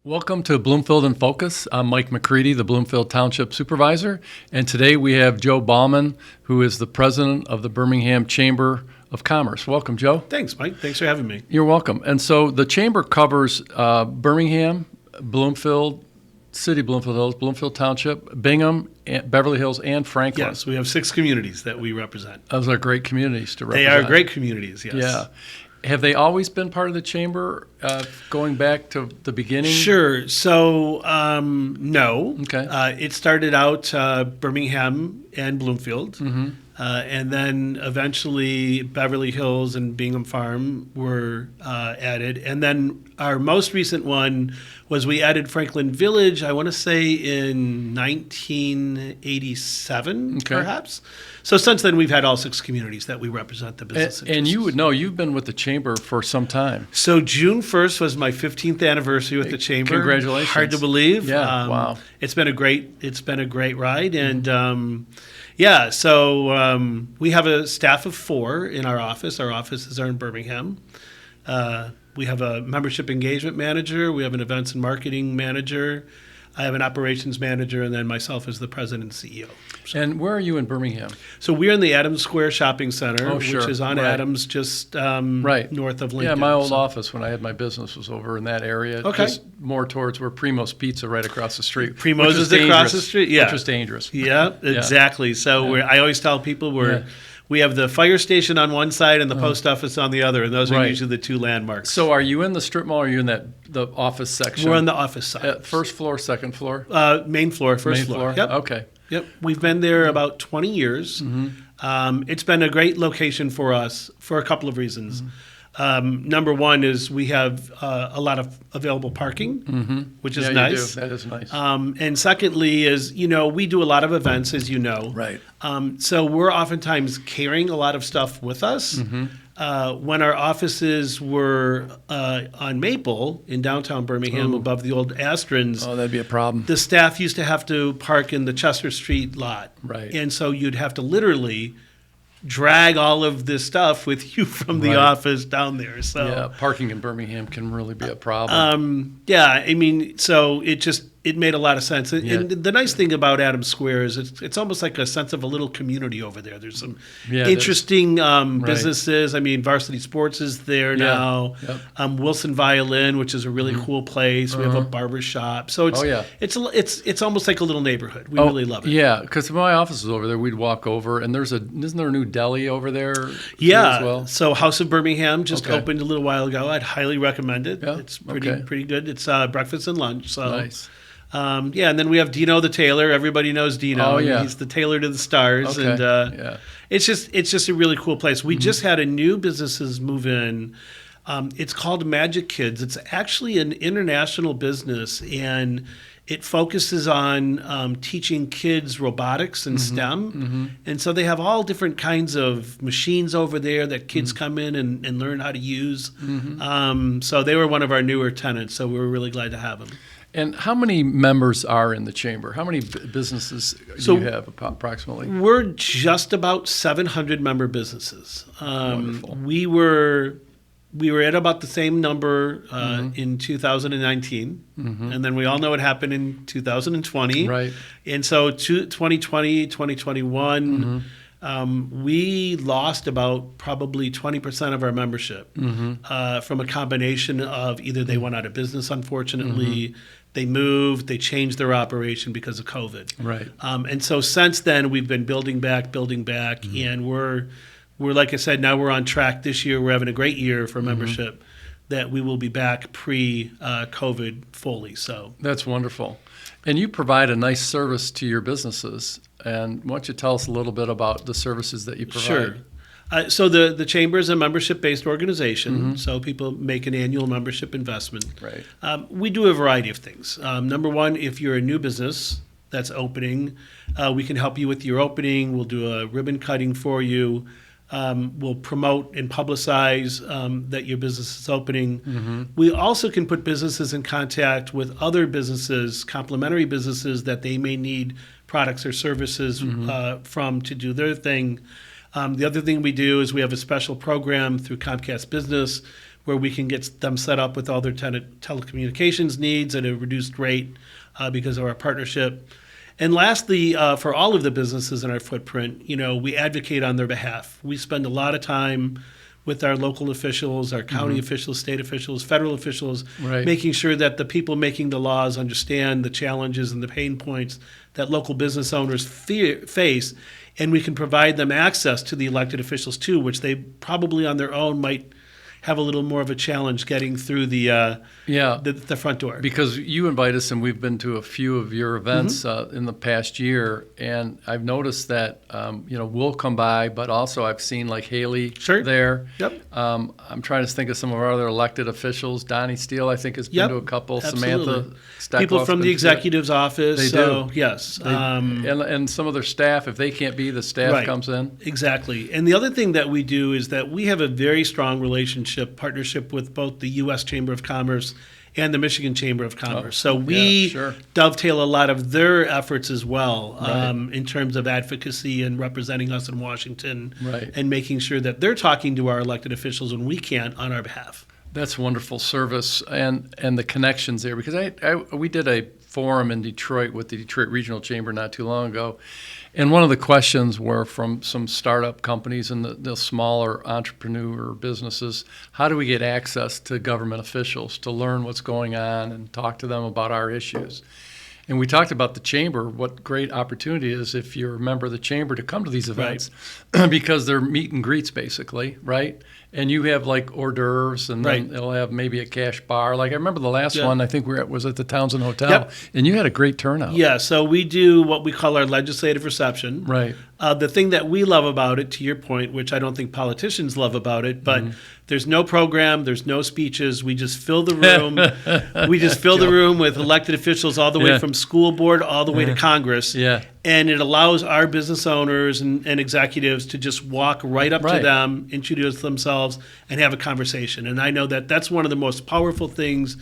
Welcome to Bloomfield In Focus. I'm Mike McCready, the Bloomfield Township Supervisor, and today we have Joe Bauman, who is the president of the Birmingham Chamber of Commerce. Welcome, Joe. Thanks, Mike. Thanks for having me. You're welcome. And so the Chamber covers Birmingham, Bloomfield, City Bloomfield Hills, Bloomfield Township, Bingham, Beverly Hills, and Franklin. Yes, we have 6 communities that we represent. Those are great communities to represent. They are great communities, yes. Yeah. Have they always been part of the Chamber going back to the beginning? Sure. So, no. Okay. It started out Birmingham and Bloomfield. Mm-hmm. And then eventually Beverly Hills and Bingham Farm were added. And then our most recent one was we added Franklin Village, I want to say in 1987, perhaps. So since then, we've had all 6 communities that we represent the business and you would know, you've been with the Chamber for some time. So June 1st was my 15th anniversary with the Chamber. Congratulations. Hard to believe. Yeah, wow. It's been a great ride. And so we have a staff of 4 in our office. Our offices are in Birmingham. We have a membership engagement manager. We have an events and marketing manager. I have an operations manager, and then myself as the president and CEO. So, and where are you in Birmingham? So we're in the Adams Square Shopping Center, which is on Adams, just north of Lincoln. Yeah, my old office when I had my business was over in that area. Okay. Just more towards where Primo's Pizza right across the street. Primo's is across the street, yeah. Which is dangerous. Yeah, exactly. So I always tell people we have the fire station on one side and the post office on the other, and those are usually the 2 landmarks. So are you in the strip mall or are you in the office section? We're on the office side. First floor, second floor? Main floor, first floor. Yep. Okay. Yep. We've been there about 20 years. Mm-hmm. It's been a great location for us for a couple of reasons. Mm-hmm. Number one is we have a lot of available parking, which is nice. You do. That is nice. And secondly is, we do a lot of events, as you know. Right. So we're oftentimes carrying a lot of stuff with us. Mm-hmm. When our offices were on Maple in downtown Birmingham above the old Astrons. Oh, that'd be a problem. The staff used to have to park in the Chester Street lot. Right. And so you'd have to literally drag all of this stuff with you from the office down there. So yeah, parking in Birmingham can really be a problem. So it made a lot of sense. And the nice thing about Adams Square is it's almost like a sense of a little community over there. There's some interesting businesses. I mean, Varsity Sports is there now. Yep. Wilson Violin, which is a really cool place. We have a barber shop. So it's almost like a little neighborhood. We really love it. Yeah, because my office is over there. We'd walk over, and isn't there a new deli over there? Yeah. As well? So House of Birmingham just opened a little while ago. I'd highly recommend it. Yeah? It's pretty good. It's breakfast and lunch. So nice. And then we have Dino the tailor. Everybody knows Dino. Oh, yeah. He's the tailor to the stars. Okay. And it's just a really cool place. We just had a new businesses move in. It's called Magic Kids. It's actually an international business, and it focuses on teaching kids robotics and STEM. Mm-hmm. And so they have all different kinds of machines over there that kids come in and learn how to use. Mm-hmm. So they were one of our newer tenants, so we were really glad to have them. And how many members are in the Chamber? How many businesses do you have approximately? We're just about 700 member businesses. Wonderful. We were at about the same number in 2019, and then we all know what happened in 2020. Right. And so 2020, 2021, we lost about probably 20% of our membership from a combination of either they went out of business, unfortunately, they moved, they changed their operation because of COVID. Right. And so since then, we've been building back, and we're like I said, now we're on track this year. We're having a great year for membership that we will be back pre-COVID fully. So that's wonderful. And you provide a nice service to your businesses. And why don't you tell us a little bit about the services that you provide? Sure. So the Chamber is a membership-based organization, so people make an annual membership investment. Right. We do a variety of things. Number one, if you're a new business that's opening, we can help you with your opening. We'll do a ribbon cutting for you. We'll promote and publicize that your business is opening. We also can put businesses in contact with other businesses, complementary businesses that they may need products or services from to do their thing. The other thing we do is we have a special program through Comcast Business where we can get them set up with all their telecommunications needs at a reduced rate because of our partnership. And lastly, for all of the businesses in our footprint, we advocate on their behalf. We spend a lot of time with our local officials, our county officials, state officials, federal officials, making sure that the people making the laws understand the challenges and the pain points that local business owners face, and we can provide them access to the elected officials too, which they probably on their own might have a little more of a challenge getting through the front door. Because you invite us, and we've been to a few of your events in the past year, and I've noticed that we'll come by, but also I've seen like Haley there. Yep. I'm trying to think of some of our other elected officials. Donnie Steele, I think, has been to a couple. Absolutely. Samantha Steckoff's people from the executive's office. They do. Yes. And some of their staff, if they can't be, the staff comes in. Exactly. And the other thing that we do is that we have a very strong partnership with both the U.S. Chamber of Commerce and the Michigan Chamber of Commerce. So we dovetail a lot of their efforts as well in terms of advocacy and representing us in Washington and making sure that they're talking to our elected officials when we can't on our behalf. That's wonderful service and the connections there, because we did a forum in Detroit with the Detroit Regional Chamber not too long ago, and one of the questions were from some startup companies and the smaller entrepreneur businesses, how do we get access to government officials to learn what's going on and talk to them about our issues? And we talked about the chamber, what great opportunity it is if you're a member of the chamber to come to these events because they're meet and greets basically, right? And you have like hors d'oeuvres, and then they'll have maybe a cash bar. Like I remember the last one, I think was at the Townsend Hotel, and you had a great turnout. Yeah, so we do what we call our legislative reception. Right. The thing that we love about it, to your point, which I don't think politicians love about it, but there's no program, there's no speeches. We just fill the room. We just fill the room with elected officials all the way from school board all the way to Congress. Yeah. And it allows our business owners and executives to just walk right up to them, introduce themselves, and have a conversation. And I know that that's one of the most powerful things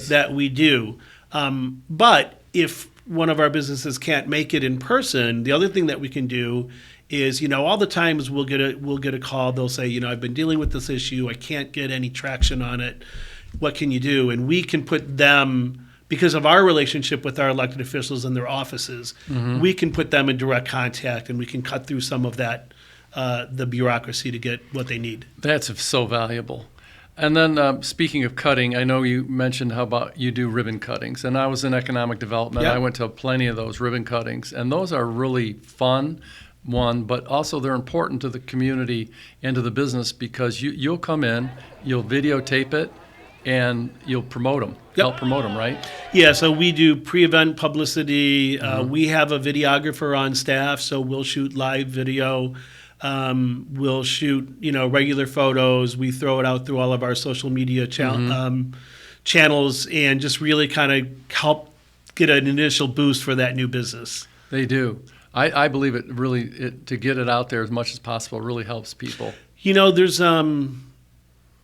that we do. But if one of our businesses can't make it in person, the other thing that we can do is, all the times we'll get a call. They'll say, I've been dealing with this issue. I can't get any traction on it. What can you do? And we can put them, because of our relationship with our elected officials and their offices, we can put them in direct contact, and we can cut through some of that, the bureaucracy to get what they need. That's so valuable. And then speaking of cutting, I know you mentioned how about you do ribbon cuttings, and I was in economic development. I went to plenty of those ribbon cuttings, and those are really fun, but also they're important to the community and to the business, because you'll come in, you'll videotape it, and you'll promote them, help promote them, right? Yeah, so we do pre-event publicity. We have a videographer on staff, so we'll shoot live video. We'll shoot, regular photos. We throw it out through all of our social media channels, and just really kind of help get an initial boost for that new business. They do. I believe it really, to get it out there as much as possible really helps people.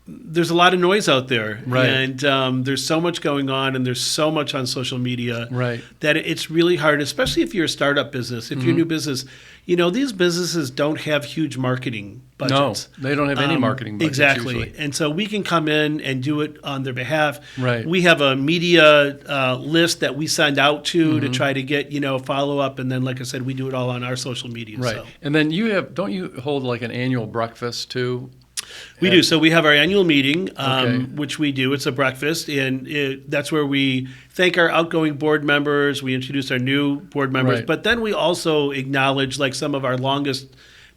There's a lot of noise out there, and there's so much going on, and there's so much on social media that it's really hard, especially if you're a startup business, if you're a new business. These businesses don't have huge marketing budgets. No, they don't have any marketing budgets. Exactly. Usually. And so we can come in and do it on their behalf. Right. We have a media list that we send out to try to get, follow up. And then, like I said, we do it all on our social media. Right. So. And then don't you hold like an annual breakfast too? We do. So we have our annual meeting, which we do. It's a breakfast, and that's where we thank our outgoing board members. We introduce our new board members, but then we also acknowledge like some of our longest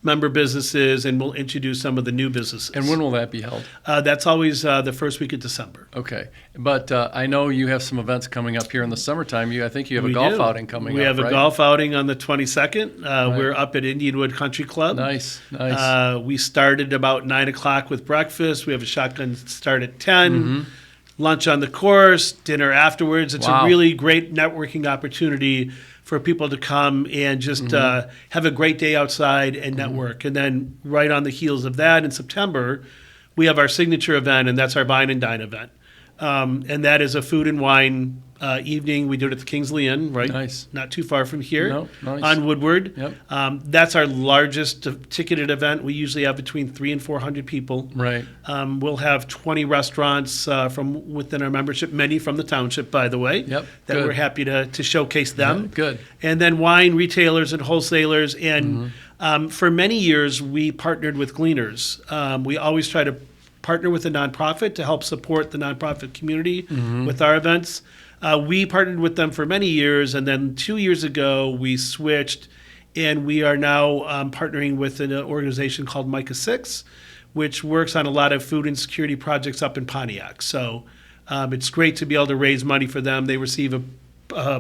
member businesses, and we'll introduce some of the new businesses. And when will that be held? That's always the first week of December. Okay. But I know you have some events coming up here in the summertime. I think you have a golf outing coming up, We have a golf outing on the 22nd. We're up at Indianwood Country Club. Nice. We started about 9 o'clock with breakfast. We have a shotgun start at 10. Lunch on the course, dinner afterwards. It's a really great networking opportunity for people to come and just have a great day outside and network. And then right on the heels of that, in September, we have our signature event, and that's our Wine and Dine event. And that is a food and wine evening. We do it at the Kingsley Inn, right? Nice. Not too far from here. No, nice. On Woodward. Yep. That's our largest ticketed event. We usually have between 300 and 400 people. Right. We'll have 20 restaurants from within our membership, many from the township, by the way. Yep. That Good. we're happy to showcase them. Yeah, good. And then wine retailers and wholesalers. And for many years, we partnered with Gleaners. We always try to partner with a nonprofit to help support the nonprofit community with our events. We partnered with them for many years, and then 2 years ago, we switched, and we are now partnering with an organization called Micah 6, which works on a lot of food insecurity projects up in Pontiac. So it's great to be able to raise money for them. They receive a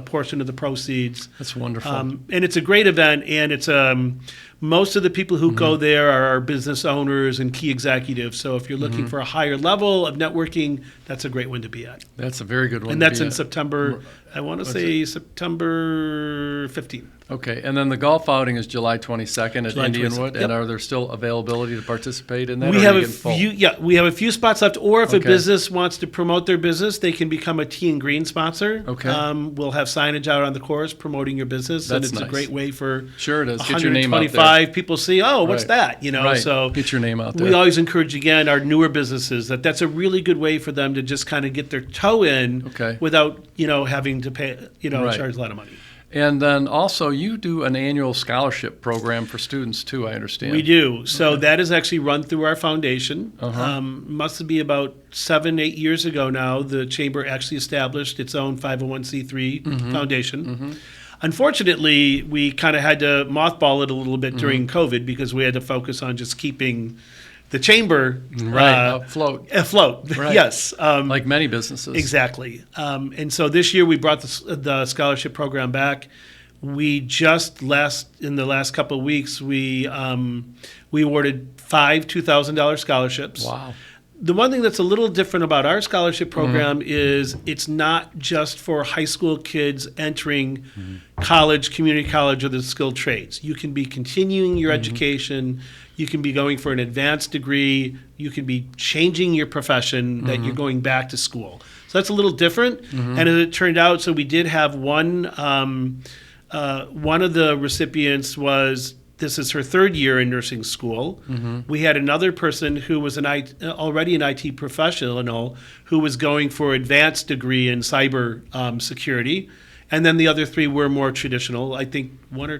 portion of the proceeds. That's wonderful. And it's a great event, and it's most of the people who go there are business owners and key executives. So if you're looking for a higher level of networking, that's a great one to be at. That's a very good one. And to that's be in at. September, I want to say September 15th. Okay, and then the golf outing is July 22nd at July 22nd. Indianwood, Yep. and are there still availability to participate in that? We or have are a you getting full? few, we have a few spots left. Or if a Okay. business wants to promote their business, they can become a Tea and Green sponsor. Okay. We'll have signage out on the course promoting your business, and That's it's nice. a great way for Sure it is. Get your name out there. 125 people see. Oh, what's Right. that? You know, Right. so Get your name out there. we always encourage again our newer businesses that's a really good way for them to just kind of get their toe in Okay. without having to pay Right. charge a lot of money. And then also, you do an annual scholarship program for students too, I understand. We do. So that is actually run through our foundation. Uh-huh. Must be about 7-8 years ago now, the Chamber actually established its own 501c3 foundation. Unfortunately, we kind of had to mothball it a little bit during COVID because we had to focus on just keeping the Chamber afloat, afloat. Right. Yes. like many businesses. Exactly. And so this year we brought the scholarship program back. We just in the last couple of weeks, we awarded 5 $2,000 scholarships. Wow. The one thing that's a little different about our scholarship program is it's not just for high school kids entering college, community college, or the skilled trades. You can be continuing your education. You can be going for an advanced degree. You can be changing your profession that you're going back to school. So that's a little different. And as it turned out, so we did have one of the recipients this is her 3rd year in nursing school. We had another person who was already an IT professional who was going for advanced degree in cyber security. And then the other 3 were more traditional. I think one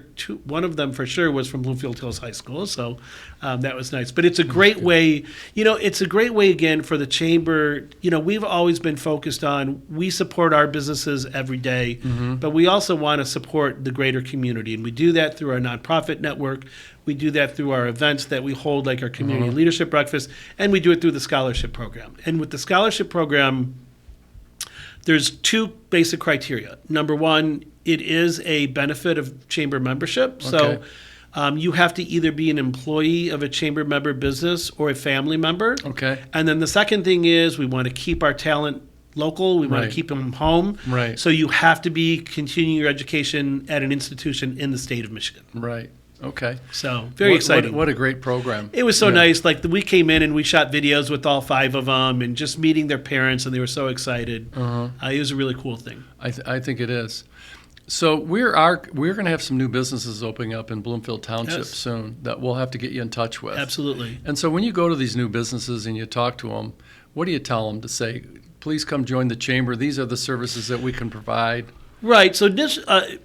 of them for sure was from Bloomfield Hills High School. So that was nice. But it's a great way, it's a great way again for the Chamber. We've always been focused on, we support our businesses every day, but we also want to support the greater community. And we do that through our nonprofit network. We do that through our events that we hold, like our community leadership breakfast, and we do it through the scholarship program. And with the scholarship program, there's 2 basic criteria. Number 1, it is a benefit of Chamber membership. Okay. So you have to either be an employee of a Chamber member business or a family member. Okay. And then the second thing is we want to keep our talent local. We want Right. to keep them home. Right. So you have to be continuing your education at an institution in the state of Michigan. Right. Okay. So very exciting. What a great program. It was so Yeah. nice. Like we came in and we shot videos with all 5 of them, and just meeting their parents, and they were so excited. It was a really cool thing. I think it is. So we're going to have some new businesses opening up in Bloomfield Township Yes. soon that we'll have to get you in touch with. Absolutely. And so when you go to these new businesses and you talk to them, what do you tell them to say? Please come join the Chamber. These are the services that we can provide. Right. So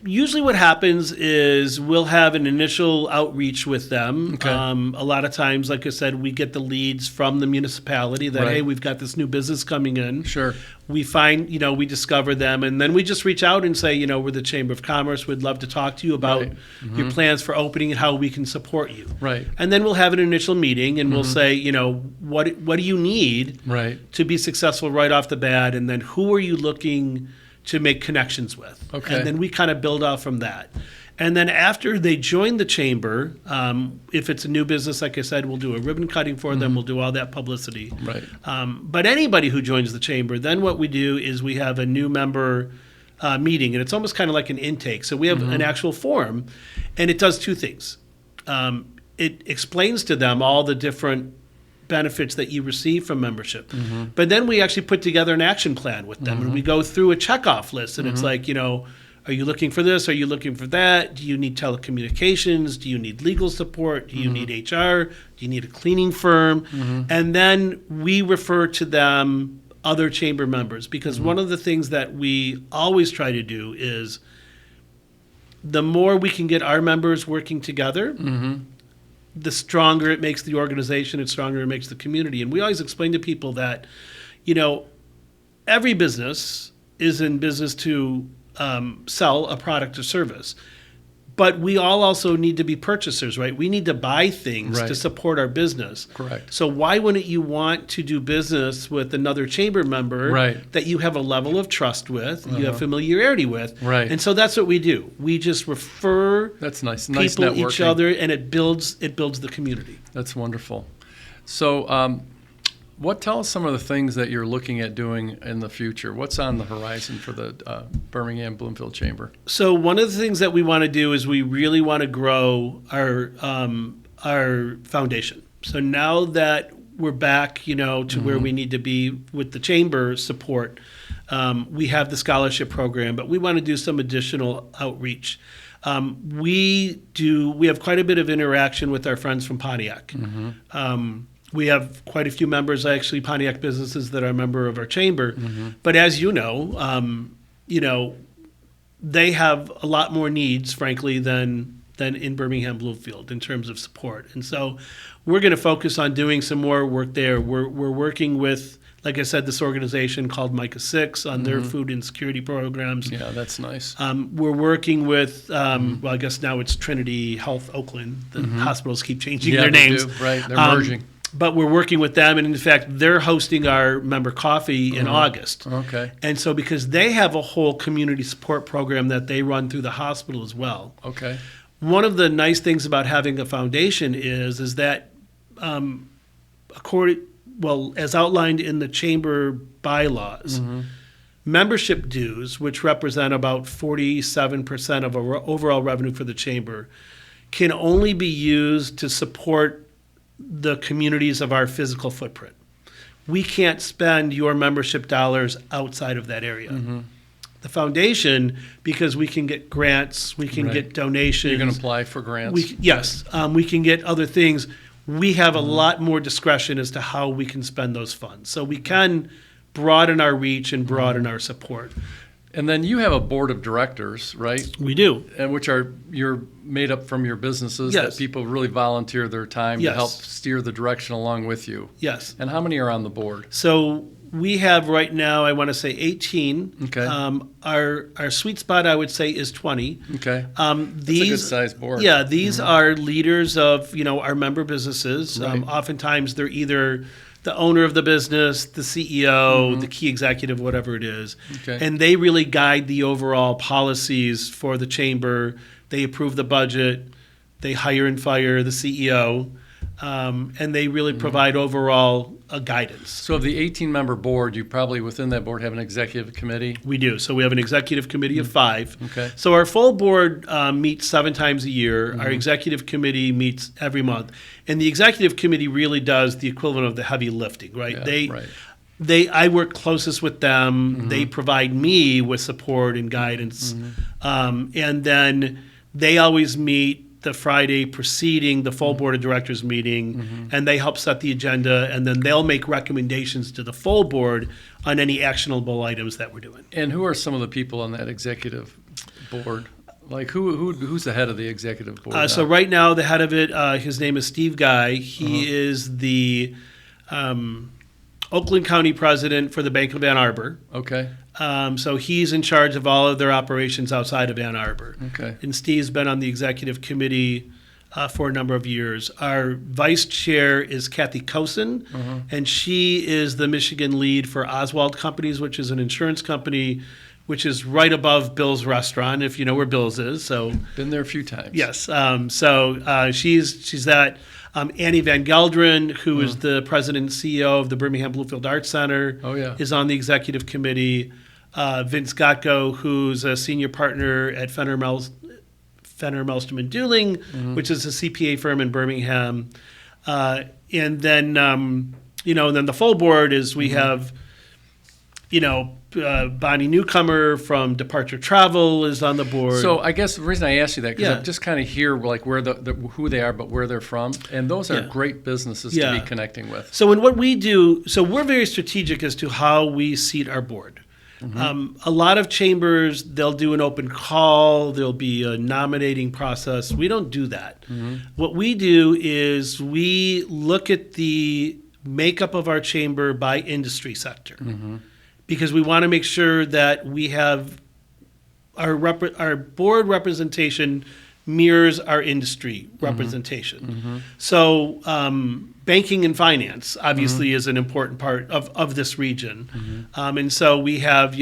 usually what happens is we'll have an initial outreach with them. Okay. A lot of times, like I said, we get the leads from the municipality that, Right. hey, we've got this new business coming in. Sure. We find, we discover them, and then we just reach out and say, we're the Chamber of Commerce. We'd love to talk to you about Right. your plans for opening and how we can support you. Right. And then we'll have an initial meeting, and we'll say, what do you need Right. to be successful right off the bat, and then who are you looking to make connections with? Okay. And then we kind of build off from that. And then after they join the Chamber, if it's a new business, like I said, we'll do a ribbon cutting for them. We'll do all that publicity. Right. But anybody who joins the Chamber, then what we do is we have a new member meeting, and it's almost kind of like an intake. So we have an actual forum, and it does 2 things. It explains to them all the different benefits that you receive from membership. But then we actually put together an action plan with them, and we go through a checkoff list, and it's like, are you looking for this? Are you looking for that? Do you need telecommunications? Do you need legal support? Do you need HR? Do you need a cleaning firm? And then we refer to them other chamber members, because one of the things that we always try to do is the more we can get our members working together, the stronger it makes the organization, and stronger it makes the community. And we always explain to people that, every business is in business to sell a product or service. But we all also need to be purchasers, right? We need to buy things to support our business. Correct. So why wouldn't you want to do business with another chamber member that you have a level of trust with, you have familiarity with? Right. And so that's what we do. We just refer That's nice. people Nice networking. each other, and it builds the community. That's wonderful. So tell us some of the things that you're looking at doing in the future. What's on the horizon for the Birmingham Bloomfield Chamber? So one of the things that we want to do is we really want to grow our foundation. So now that we're back, to where we need to be with the chamber support, we have the scholarship program, but we want to do some additional outreach. We have quite a bit of interaction with our friends from Pontiac. We have quite a few members, actually, Pontiac businesses that are a member of our chamber. But as you know, they have a lot more needs, frankly, than in Birmingham Bloomfield in terms of support. And so we're going to focus on doing some more work there. We're working with, like I said, this organization called Micah 6 on their food insecurity programs. Yeah, that's nice. We're working with, well, I guess now it's Trinity Health Oakland. The hospitals keep changing their names. They do. Right, they're merging. But we're working with them, and in fact, they're hosting our member coffee in August. Okay. And so because they have a whole community support program that they run through the hospital as well. Okay. One of the nice things about having a foundation is that, as outlined in the chamber bylaws, membership dues, which represent about 47% of our overall revenue for the chamber, can only be used to support the communities of our physical footprint. We can't spend your membership dollars outside of that area. The foundation, because we can get grants, we can get donations. You can apply for grants. We can get other things. We have a lot more discretion as to how we can spend those funds. So we can broaden our reach and broaden our support. And then you have a board of directors, right? We do. And you're made up from your businesses that people really volunteer their time to help steer the direction along with you. Yes. And how many are on the board? So we have right now, I want to say 18. Okay. Our sweet spot, I would say, is 20. Okay. That's a good sized board. Yeah, these are leaders of our member businesses. Right. Oftentimes they're either the owner of the business, the CEO, the key executive, whatever it is. Okay. And they really guide the overall policies for the chamber. They approve the budget. They hire and fire the CEO. And they really provide overall guidance. So of the 18-member board, you probably within that board have an executive committee? We do. So we have an executive committee of 5. Okay. So our full board meets 7 times a year. Our executive committee meets every month. And the executive committee really does the equivalent of the heavy lifting, right? I work closest with them. They provide me with support and guidance. And then they always meet the Friday preceding the full board of directors meeting, and they help set the agenda, and then they'll make recommendations to the full board on any actionable items that we're doing. And who are some of the people on that executive board? Like who's the head of the executive board? So right now, the head of it, his name is Steve Guy. He is the Oakland County president for the Bank of Ann Arbor. Okay. So he's in charge of all of their operations outside of Ann Arbor. Okay. And Steve's been on the executive committee for a number of years. Our vice chair is Kathy Kosen, and she is the Michigan lead for Oswald Companies, which is an insurance company, which is right above Bill's Restaurant, if you know where Bill's is. So been there a few times. Yes. She's that. Annie Van Gelderen, who is the president and CEO of the Birmingham Bloomfield Arts Center, is on the executive committee. Vince Gotko, who's a senior partner at Fenner, Mellstrom & Dooling, which is a CPA firm in Birmingham. And then, and then the full board is we have, Bonnie Newcomer from Departure Travel is on the board. So I guess the reason I asked you that, because Yeah. I just kind of hear like where who they are, but where they're from, and those are Yeah. great businesses Yeah. to be connecting with. So in what we do, so we're very strategic as to how we seat our board. A lot of chambers, they'll do an open call, there'll be a nominating process. We don't do that. What we do is we look at the makeup of our chamber by industry sector, because we want to make sure that we have our board representation mirrors our industry representation. So banking and finance obviously is an important part of this region. And so we have,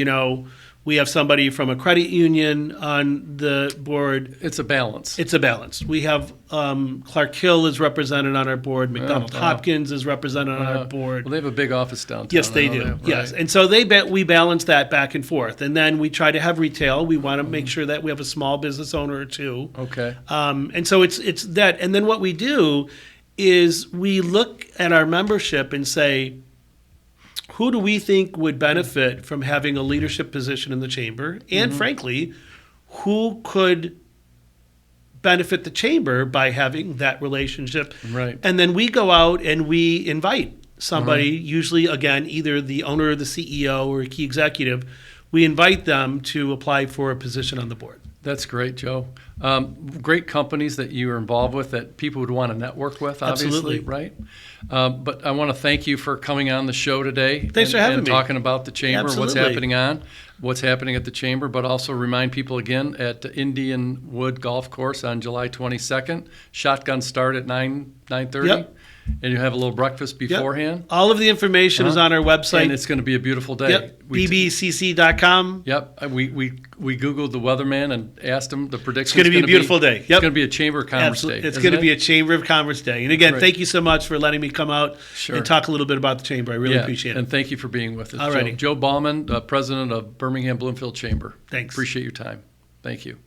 we have somebody from a credit union on the board. It's a balance. It's a balance. We have Clark Hill is represented on our board. McDonald wow. Hopkins is represented on our board. Well, they have a big office downtown. Yes, they I know do. that, Yes, right. and so we balance that back and forth, and then we try to have retail. We want to make sure that we have a small business owner or two. Okay. And so it's that, and then what we do is we look at our membership and say, who do we think would benefit from having a leadership position in the chamber, and frankly, who could benefit the chamber by having that relationship. Right. And then we go out and we invite somebody, usually, again, either the owner or the CEO or a key executive. We invite them to apply for a position on the board. That's great, Joe. Great companies that you are involved with that people would want to network with, obviously, Absolutely. right? But I want to thank you for coming on the show today. Thanks for having and me. talking about the chamber and Absolutely. what's happening at the chamber, but also remind people again at Indian Wood Golf Course on July 22nd. Shotgun start at 9:30. Yep. And you have a little breakfast Yep. beforehand. All of the information is on our website. And it's going to be a beautiful day. Yep. BBCC.com. Yep, we Googled the weatherman and asked him the prediction. It's going to be a beautiful day. It's Yep. going to be a Chamber of Commerce Absolutely. day. It's going to be a Chamber of Commerce day. And again, Great. thank you so much for letting me come out Sure. and talk a little bit about the chamber. I really appreciate it. And thank you for being with us. Alrighty. Joe Bauman, President of Birmingham Bloomfield Chamber. Thanks. Appreciate your time. Thank you.